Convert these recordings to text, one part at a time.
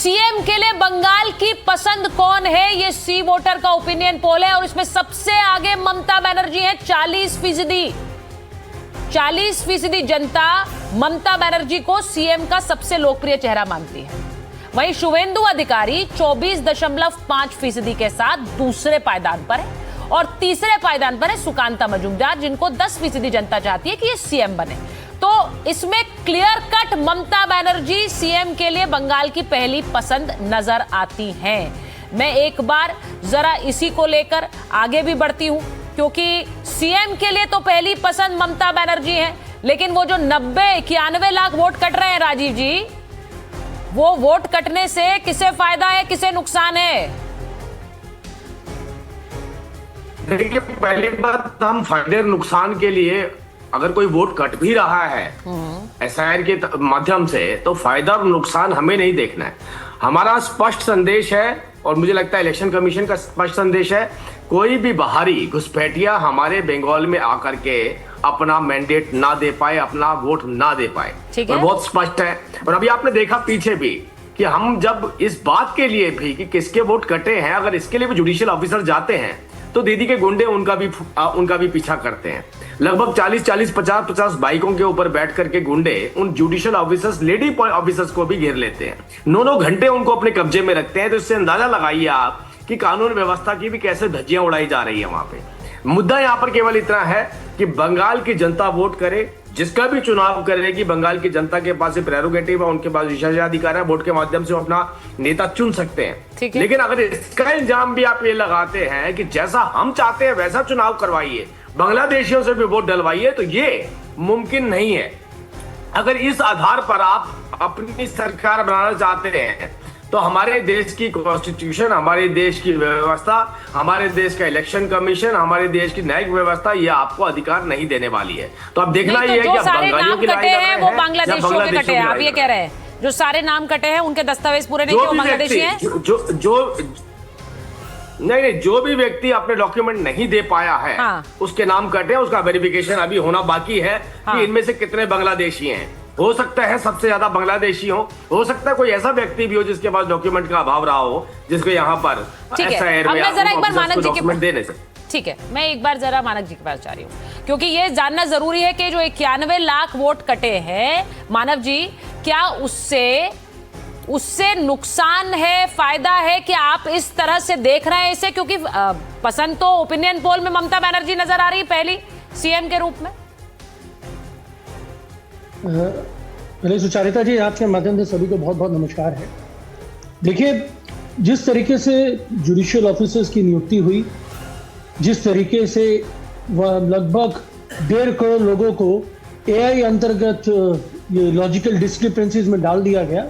CM के लिए बंगाल की पसंद कौन है, ये सी वोटर का ओपिनियन पोल है और इसमें सबसे आगे ममता बनर्जी है 40%। 40% जनता ममता बनर्जी को सीएम का सबसे लोकप्रिय चेहरा मानती है। वहीं शुभेंदु अधिकारी 24.5% के साथ दूसरे पायदान पर है और तीसरे पायदान पर है सुकांता मजूमदार, जिनको 10% जनता चाहती है कि ये सीएम बने। तो इसमें clear cut Mamata Banerjee CM के लिए बंगाल की पहली पसंद नजर आती हैं। मैं एक बार जरा इसी को लेकर आगे भी बढ़ती हूं, क्योंकि सीएम के लिए तो पहली पसंद ममता बनर्जी है, लेकिन वो जो 90-91 लाख वोट कट रहे हैं राजीव जी, वो वोट कटने से किसे फायदा है, किसे नुकसान है? देखिए, पहली बात, हम फायदे नुकसान के लिए अगर कोई वोट कट भी रहा है एसआईआर के माध्यम से, तो फायदा और नुकसान हमें नहीं देखना है। हमारा स्पष्ट संदेश है और मुझे लगता है इलेक्शन कमीशन का स्पष्ट संदेश है, कोई भी बाहरी घुसपैठिया हमारे बंगाल में आकर के अपना मैंडेट ना दे पाए, अपना वोट ना दे पाए, और बहुत स्पष्ट है। और अभी आपने देखा पीछे भी कि हम जब इस बात के लिए भी कि किसके वोट कटे हैं, अगर इसके लिए भी जुडिशियल ऑफिसर जाते हैं तो दीदी के गुंडे उनका भी पीछा करते हैं। लगभग 40-40, 50-50 बाइकों के ऊपर बैठ करके गुंडे उन जुडिशियल ऑफिसर्स, लेडी ऑफिसर्स को भी घेर लेते हैं, 9-9 घंटे उनको अपने कब्जे में रखते हैं। तो इससे अंदाजा लगाइए आप कि कानून व्यवस्था की भी कैसे धज्जियां उड़ाई जा रही है वहां पे। मुद्दा यहाँ पर केवल इतना है कि बंगाल की जनता वोट करे, जिसका भी चुनाव करेगी, बंगाल की जनता के पास प्रेरोगेटिव है, उनके पास विशेषाधिकार है, वोट के माध्यम से वो अपना नेता चुन सकते हैं। लेकिन अगर इसका इल्जाम भी आप ये लगाते हैं कि जैसा हम चाहते हैं वैसा चुनाव करवाइए, बांग्लादेशियों से भी वोट डलवाइए, तो ये मुमकिन नहीं है। अगर इस आधार पर आप अपनी सरकार बनाना चाहते हैं तो हमारे देश की कॉन्स्टिट्यूशन, हमारे देश की व्यवस्था, हमारे देश का इलेक्शन कमीशन, हमारे देश की न्यायिक व्यवस्था ये आपको अधिकार नहीं देने वाली है। तो अब देखना ये है कि बंगालियों की लड़ाई है वो बांग्लादेशियों के कटे हैं, आप ये कह रहे हैं जो सारे नाम कटे हैं उनके दस्तावेज पूरे नहीं किए, वो बांग्लादेशी हैं? नहीं, जो भी व्यक्ति अपने डॉक्यूमेंट नहीं दे पाया है, हाँ, उसके नाम कटे, उसका वेरिफिकेशन अभी होना बाकी है, हाँ, कि इनमें से कितने बांग्लादेशी हैं। हो सकता है सबसे ज्यादा बांग्लादेशी हो सकता है कोई ऐसा व्यक्ति भी हो जिसके पास डॉक्यूमेंट का अभाव रहा हो, जिसको यहाँ पर एसआईआर में डॉक्यूमेंट देने से। ठीक है, मैं एक बार जरा मानक जी के पास जा रही हूँ, क्योंकि ये जानना जरूरी है कि जो 91 लाख वोट कटे हैं मानव जी, क्या उससे नुकसान है, फायदा है कि आप इस तरह से देख रहे हैं इसे? क्योंकि पसंद तो ओपिनियन पोल में ममता बनर्जी नजर आ रही है पहली सीएम के रूप में। पहले सुचारिता जी, आपके माध्यम से सभी को बहुत बहुत नमस्कार है। देखिए, जिस तरीके से जुडिशियल ऑफिसर्स की नियुक्ति हुई, जिस तरीके से वह लगभग 1.5 करोड़ लोगों को एआई अंतर्गत ये लॉजिकल डिस्क्रिपेंसीज में डाल दिया गया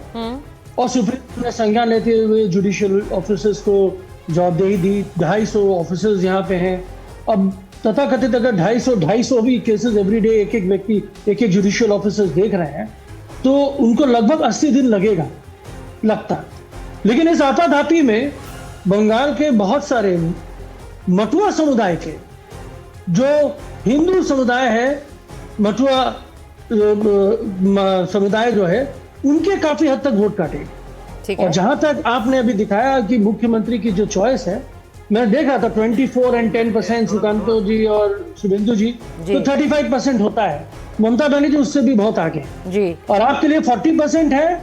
और सुप्रीम कोर्ट ने संज्ञान लेते हुए जुडिशियल ऑफिसर्स को जवाबदेही दी। 250 ऑफिसर्स यहाँ पे हैं। अब तथाकथित अगर 250 भी केसेस एवरीडे एक व्यक्ति, एक जुडिशियल ऑफिसर्स देख रहे हैं, तो उनको लगभग 80 दिन लगता। लेकिन इस आपाधापी में बंगाल के बहुत सारे मटुआ समुदाय के, जो हिंदू समुदाय है, मटुआ समुदाय जो है, उनके काफी हद तक वोट काटे। और जहां तक आपने अभी दिखाया कि मुख्यमंत्री की जो चॉइस है, मैंने देखा था 24 और 10% सुकांतो जी और शुभेंदु जी, तो 35% होता है। ममता बनर्जी उससे भी बहुत आगे जी। और आपके लिए 40% है।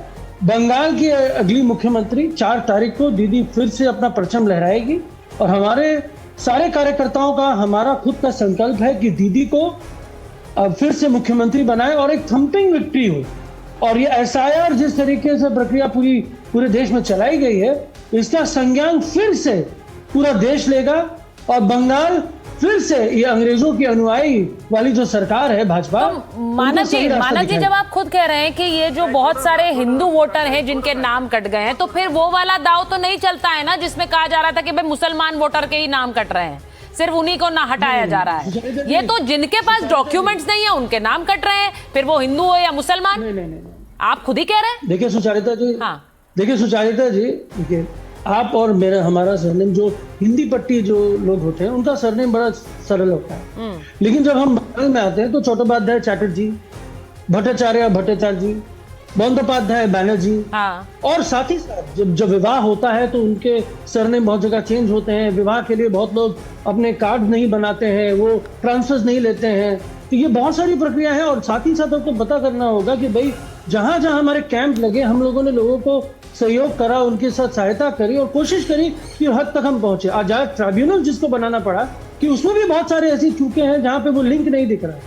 बंगाल की अगली मुख्यमंत्री 4 तारीख को दीदी फिर से अपना परचम लहराएगी और हमारे सारे कार्यकर्ताओं का, हमारा खुद का संकल्प है कि दीदी को अब फिर से मुख्यमंत्री बनाए और एक थम्पिंग विक्ट्री हो। और ये एसआईआर जिस तरीके से प्रक्रिया पूरे देश में चलाई गई है, इसका संज्ञान फिर से पूरा देश लेगा और बंगाल फिर से ये अंग्रेजों की अनुयायी वाली जो सरकार है भाजपा। तो मानव जी, जब आप खुद कह रहे हैं कि ये जो बहुत सारे हिंदू वोटर हैं जिनके नाम कट गए हैं, तो फिर वो वाला दाव तो नहीं चलता है ना, जिसमें कहा जा रहा था कि भाई मुसलमान वोटर के ही नाम कट रहे हैं, सिर्फ उन्हीं को ना हटाया जा रहा है। ये तो जिनके पास डॉक्यूमेंट्स नहीं है उनके नाम कट रहे हैं, फिर वो हिंदू हो या मुसलमान। नहीं, आप खुद ही कह रहे हैं। देखिए सुचारिता जी, देखिए सुचारिता जी, देखिए आप और हमारा सरनेम, जो हिंदी पट्टी जो लोग होते हैं उनका सरनेम बड़ा सरल होता है, लेकिन जब हम बंगाल में आते हैं तो चट्टोपाध्याय चैटर्जी, भट्टाचार्य जी, बंदोपाध्याय बैनर्जी। हाँ। और साथ ही साथ जब विवाह होता है तो उनके सरनेम बहुत जगह चेंज होते हैं। विवाह के लिए बहुत लोग अपने कार्ड नहीं बनाते हैं, वो ट्रांसफर्स नहीं लेते हैं। तो ये बहुत सारी प्रक्रिया है। और साथ ही साथ आपको पता करना होगा कि भाई जहां जहां हमारे कैंप लगे, हम लोगों ने लोगों को सहयोग करा, उनके साथ सहायता करी और कोशिश करी कि हद तक हम पहुंचे। आज ट्राइब्यूनल जिसको बनाना पड़ा कि उसमें भी बहुत सारे ऐसी चूके हैं जहां पे वो लिंक नहीं दिख रहा,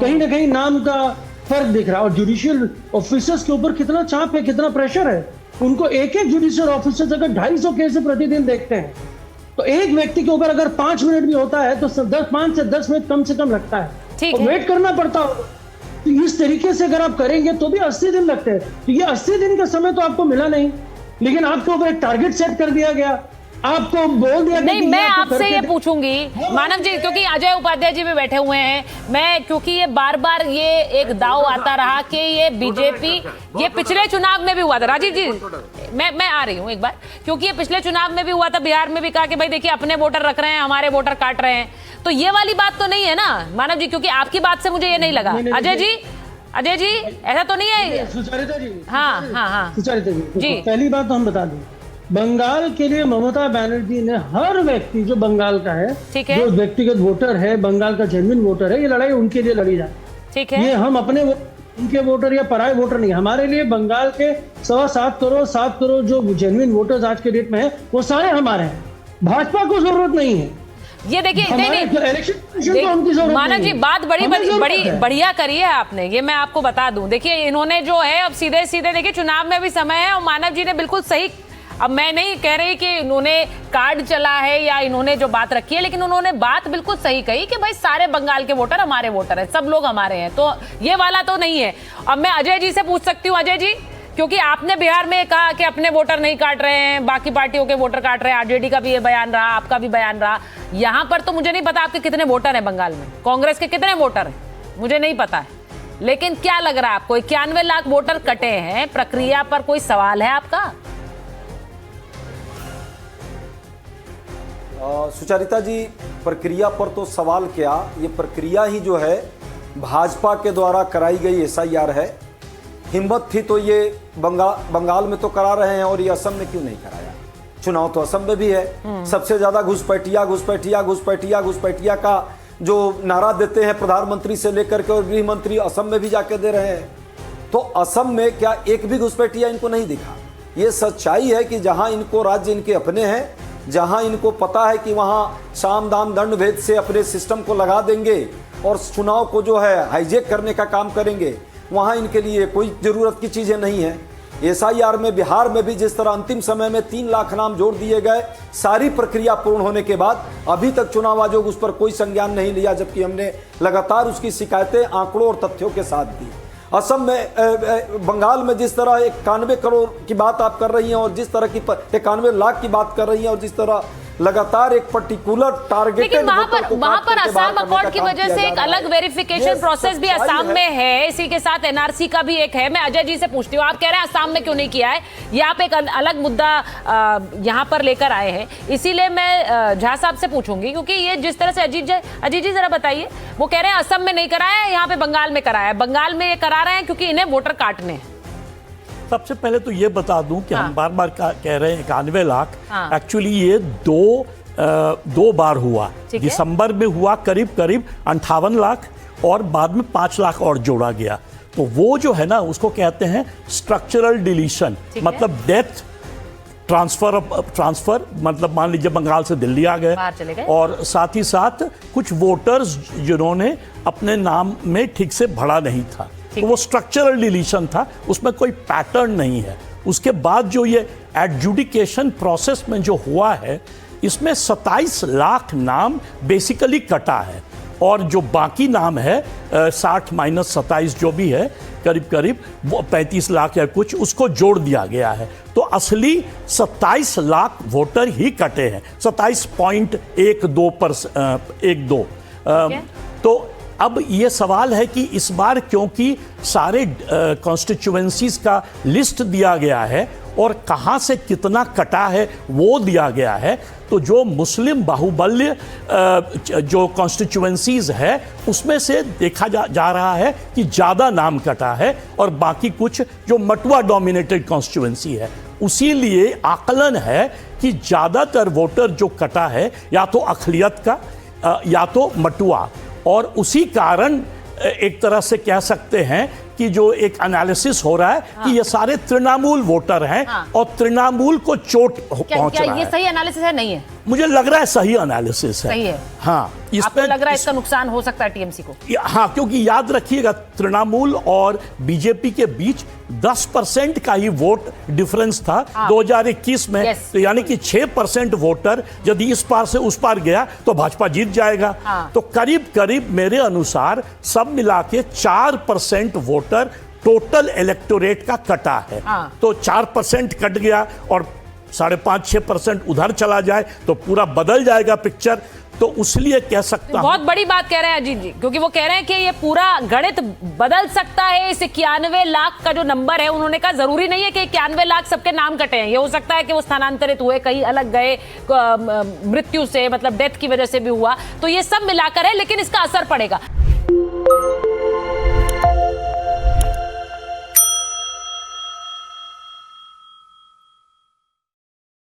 कहीं ना कहीं नाम का फर्क दिख रहा है। और जुडिशियल ऑफिसर्स के ऊपर कितना चाप है, कितना प्रेशर है। उनको एक एक जुडिशियल ऑफिसर्स अगर 250 केस प्रतिदिन देखते हैं तो एक व्यक्ति के ऊपर अगर 5 मिनट भी होता है तो 5 से 10 मिनट कम से कम लगता है और वेट करना पड़ता हो। तो इस तरीके से अगर आप करेंगे तो भी 80 दिन लगते हैं। तो ये 80 दिन का समय तो आपको मिला नहीं, लेकिन आपके ऊपर एक टारगेट सेट कर दिया गया, आपको बोल दिया। नहीं, मैं आपसे ये पूछूंगी मानव जी, क्योंकि अजय उपाध्याय जी भी बैठे हुए हैं। मैं क्योंकि ये बार बार ये एक दाव आता रहा कि ये बीजेपी, ये पिछले चुनाव में भी हुआ था। राजीव जी, मैं आ रही हूँ एक बार, क्योंकि ये पिछले चुनाव में भी हुआ था, बिहार में भी कहा कि भाई देखिए अपने वोटर रख रहे हैं, हमारे वोटर काट रहे हैं। तो ये वाली बात तो नहीं है ना मानव जी, क्योंकि आपकी बात से मुझे ये नहीं लगा। अजय जी ऐसा तो नहीं है? सुचारिता जी, हाँ सुचारिता जी, पहली बात तो हम बता दें, बंगाल के लिए ममता बनर्जी ने हर व्यक्ति जो बंगाल का है, जो व्यक्तिगत वोटर है, बंगाल का जेन्युइन वोटर है, ये लड़ाई उनके लिए लड़ी जाए। ठीक है, ये हम अपने उनके वोटर या पराये वोटर नहीं, हमारे लिए बंगाल के 7.25 करोड़ जो जेन्युइन वोटर्स आज के डेट में है, वो सारे हमारे हैं। भाजपा को जरूरत नहीं है। ये देखिए मानव जी, बात बड़ी बढ़िया करी है आपने, ये मैं आपको बता दूं। देखिए इन्होंने जो है अब सीधे सीधे, देखिए चुनाव में भी समय है और मानव जी ने बिल्कुल सही, अब मैं नहीं कह रही कि इन्होंने कार्ड चला है या इन्होंने जो बात रखी है, लेकिन उन्होंने बात बिल्कुल सही कही कि भाई सारे बंगाल के वोटर हमारे वोटर हैं, सब लोग हमारे हैं। तो ये वाला तो नहीं है। अब मैं अजय जी से पूछ सकती हूँ, अजय जी, क्योंकि आपने बिहार में कहा कि अपने वोटर नहीं काट रहे हैं, बाकी पार्टियों के वोटर काट रहे हैं, आरजेडी का भी ये बयान रहा, आपका भी बयान रहा। यहाँ पर तो मुझे नहीं पता आपके कितने वोटर हैं बंगाल में, कांग्रेस के कितने वोटर हैं मुझे नहीं पता है, लेकिन क्या लग रहा है आपको 91 लाख वोटर कटे हैं, प्रक्रिया पर कोई सवाल है आपका? सुचारिता जी, प्रक्रिया पर तो सवाल क्या, ये प्रक्रिया ही जो है भाजपा के द्वारा कराई गई एसआईआर है। हिम्मत थी तो ये बंगाल में तो करा रहे हैं, और ये असम में क्यों नहीं कराया? चुनाव तो असम में भी है। सबसे ज्यादा घुसपैठिया का जो नारा देते हैं प्रधानमंत्री से लेकर के और गृह मंत्री, असम में भी जाके दे रहे हैं। तो असम में क्या एक भी घुसपैठिया इनको नहीं दिखा? ये सच्चाई है कि जहां इनको राज्य इनके अपने हैं, जहां इनको पता है कि वहां साम दाम दंड भेद से अपने सिस्टम को लगा देंगे और चुनाव को जो है हाईजेक करने का काम करेंगे, वहां इनके लिए कोई जरूरत की चीजें नहीं है। एसआईआर में बिहार में भी जिस तरह अंतिम समय में 3 लाख नाम जोड़ दिए गए, सारी प्रक्रिया पूर्ण होने के बाद अभी तक चुनाव आयोग उस पर कोई संज्ञान नहीं लिया, जबकि हमने लगातार उसकी शिकायतें आंकड़ों और तथ्यों के साथ दी। असम में, बंगाल में जिस तरह 91 करोड़ की बात आप कर रही हैं और जिस तरह की 91 लाख की बात कर रही हैं और जिस तरह लगातार एक पर्टिकुलर टारगेट, लेकिन वहां पर असम अकॉर्ड की वजह से एक अलग वेरिफिकेशन प्रोसेस भी असम में है, इसी के साथ एनआरसी का भी एक है। मैं अजय जी से पूछती हूँ, आप कह रहे हैं असम में क्यों नहीं किया है, ये आप एक अलग मुद्दा यहाँ पर लेकर आए हैं, इसीलिए मैं झा साहब से पूछूंगी, क्योंकि ये जिस तरह से अजय जी जरा बताइए, वो कह रहे हैं असम में नहीं कराया है, यहाँ पे बंगाल में कराया है। बंगाल में ये करा रहे हैं क्योंकि इन्हें वोटर काटने हैं। सबसे पहले तो ये बता दूं कि हम बार बार कह रहे हैं 91 लाख, एक्चुअली ये दो बार हुआ। दिसंबर में हुआ करीब 58 लाख और बाद में 5 लाख और जोड़ा गया। तो वो जो है ना, उसको कहते हैं स्ट्रक्चरल डिलीशन, मतलब डेथ ट्रांसफर, मतलब मान लीजिए बंगाल से दिल्ली आ गए और साथ ही साथ कुछ वोटर्स जिन्होंने अपने नाम में ठीक से भरा नहीं था, तो वो स्ट्रक्चरल डिलीशन था, उसमें कोई पैटर्न नहीं है। उसके बाद जो ये एडजुडिकेशन प्रोसेस में जो हुआ है, इसमें 27 लाख नाम बेसिकली कटा है और जो बाकी नाम है 60 माइनस 27 जो भी है, करीब वो 35 लाख या कुछ, उसको जोड़ दिया गया है। तो असली 27 लाख वोटर ही कटे हैं, 27.12%। तो अब ये सवाल है कि इस बार क्योंकि सारे कॉन्स्टिट्यूएंसीज का लिस्ट दिया गया है और कहां से कितना कटा है वो दिया गया है, तो जो मुस्लिम बाहुबल्य जो कॉन्स्टिट्यूएंसीज है उसमें से देखा जा रहा है कि ज़्यादा नाम कटा है और बाकी कुछ जो मटुआ डोमिनेटेड कॉन्स्टिट्यूएंसी है, उसीलिए आकलन है कि ज़्यादातर वोटर जो कटा है या तो अक़लियत का या तो मटुआ, और उसी कारण एक तरह से कह सकते हैं कि जो एक एनालिसिस हो रहा है कि ये सारे तृणमूल वोटर हैं और तृणमूल को चोट पहुंच रहा है। ये सही एनालिसिस है? नहीं है, मुझे लग रहा है सही एनालिसिस है। सही है। हाँ, आपको लग रहा है इसका नुकसान हो सकता है टीएमसी को? हाँ, क्योंकि याद रखिएगा तृणमूल और बीजेपी के बीच 10% का ही वोट डिफरेंस था 2021 में। तो यानी कि 6% वोटर यदि इस पार से उस पार गया तो भाजपा जीत जाएगा। तो करीब करीब मेरे अनुसार सब मिला के 4% वोटर टोटल इलेक्टोरेट का कटा है। तो 4% कट गया और 5.5-6% उधर चला जाए तो पूरा बदल जाएगा पिक्चर। तो उसलिए कह सकता हूं, बहुत बड़ी बात कह रहे हैं अजीत जी, क्योंकि वो कह रहे हैं कि ये पूरा गणित बदल सकता है। इस 91 लाख का जो नंबर है, उन्होंने कहा जरूरी नहीं है कि 91 लाख सबके नाम कटे हैं, ये हो सकता है कि वो स्थानांतरित हुए, कहीं अलग गए, मृत्यु से मतलब डेथ की वजह से भी हुआ, तो ये सब मिलाकर है, लेकिन इसका असर पड़ेगा।